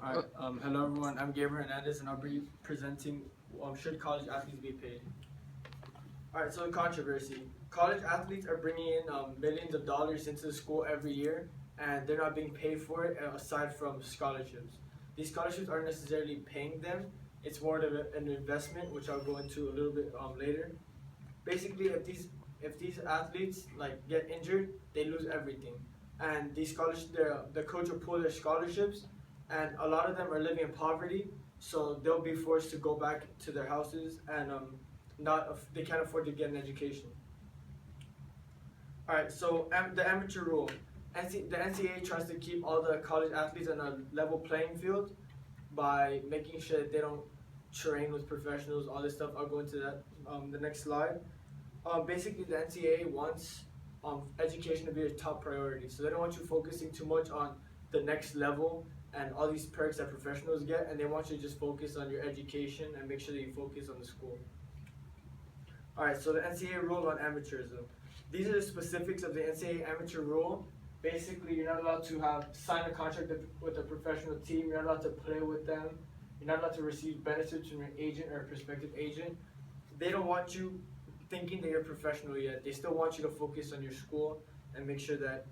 Alright, hello everyone, I'm Gabriel Hernandez and I'll be presenting should college athletes be paid. Alright, so the controversy. College athletes are bringing in millions of dollars into the school every year and they're not being paid for it aside from scholarships. These scholarships aren't necessarily paying them, it's more of an investment, which I'll go into a little bit later. Basically, if these athletes like get injured, they lose everything, and these scholarships, the coach will pull their scholarships, and a lot of them are living in poverty, so they'll be forced to go back to their houses and they can't afford to get an education. All right, so the amateur rule. The NCAA tries to keep all the college athletes on a level playing field by making sure that they don't train with professionals, all this stuff. I'll go into that the next slide. Basically, the NCAA wants education to be a top priority, so they don't want you focusing too much on the next level and all these perks that professionals get, and they want you to just focus on your education and make sure that you focus on the school. Alright, so the NCAA rule on amateurism. These are the specifics of the NCAA amateur rule. Basically, you're not allowed to sign a contract with a professional team, you're not allowed to play with them, you're not allowed to receive benefits from your agent or a prospective agent. They don't want you thinking that you're professional yet. They still want you to focus on your school and make sure that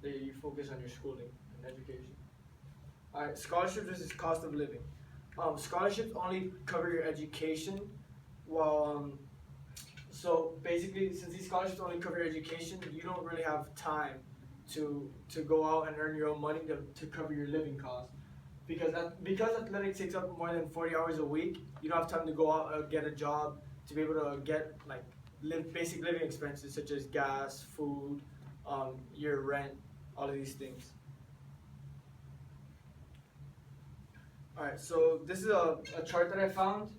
you focus on your schooling and education. Alright, scholarships versus cost of living. Scholarships only cover your education, while so basically, since these scholarships only cover your education, you don't really have time to go out and earn your own money to cover your living costs. Because athletics takes up more than 40 hours a week, you don't have time to go out and get a job to be able to get basic living expenses such as gas, food, your rent, all of these things. Alright, so this is a chart that I found.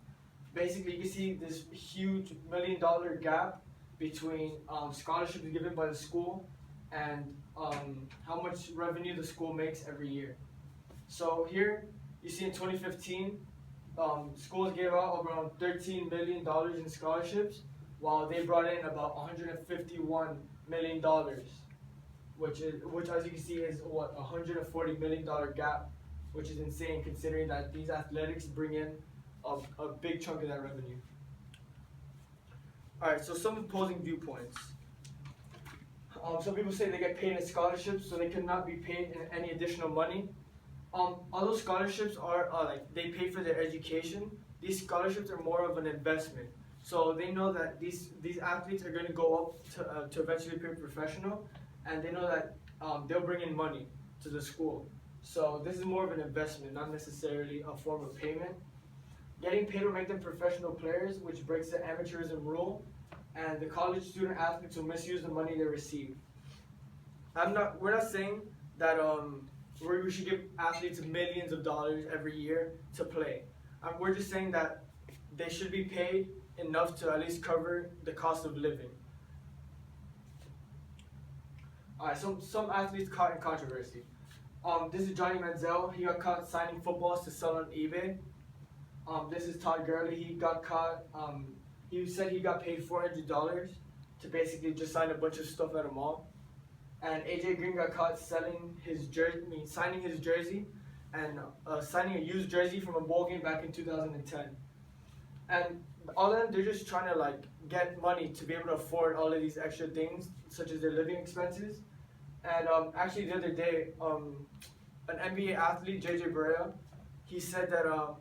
Basically, you can see this huge $1 million gap between scholarships given by the school and how much revenue the school makes every year. So here, you see in 2015, schools gave out around $13 million in scholarships, while they brought in about $151 million, which as you can see is what, $140 million gap, which is insane considering that these athletics bring in a big chunk of that revenue. Alright, so some opposing viewpoints. Some people say they get paid in scholarships, so they cannot be paid in any additional money. Although scholarships are they pay for their education, these scholarships are more of an investment. So they know that these athletes are going to go up to eventually be professional, and they know that they'll bring in money to the school. So this is more of an investment, not necessarily a form of payment. Getting paid will make them professional players, which breaks the amateurism rule, and the college student athletes will misuse the money they receive. We're not saying that we should give athletes millions of dollars every year to play. We're just saying that they should be paid enough to at least cover the cost of living. Alright, some athletes caught in controversy. This is Johnny Manziel. He got caught signing footballs to sell on eBay. This is Todd Gurley. He got caught. He said he got paid $400 to basically just sign a bunch of stuff at a mall. And AJ Green got caught signing his jersey and signing a used jersey from a bowl game back in 2010. And all of them, they're just trying to get money to be able to afford all of these extra things, such as their living expenses. And actually, the other day, an NBA athlete, JJ Barea, he said that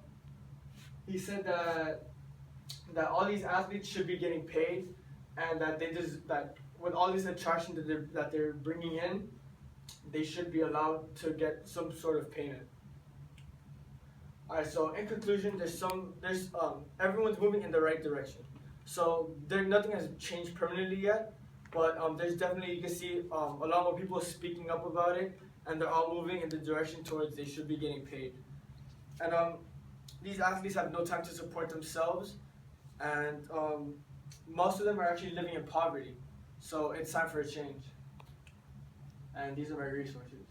that all these athletes should be getting paid, and that with all this attraction that they're bringing in, they should be allowed to get some sort of payment. Alright, so in conclusion, everyone's moving in the right direction. So nothing has changed permanently yet, but there's definitely, you can see a lot more people speaking up about it, and they're all moving in the direction towards they should be getting paid. And these athletes have no time to support themselves, and most of them are actually living in poverty. So it's time for a change. And these are my resources.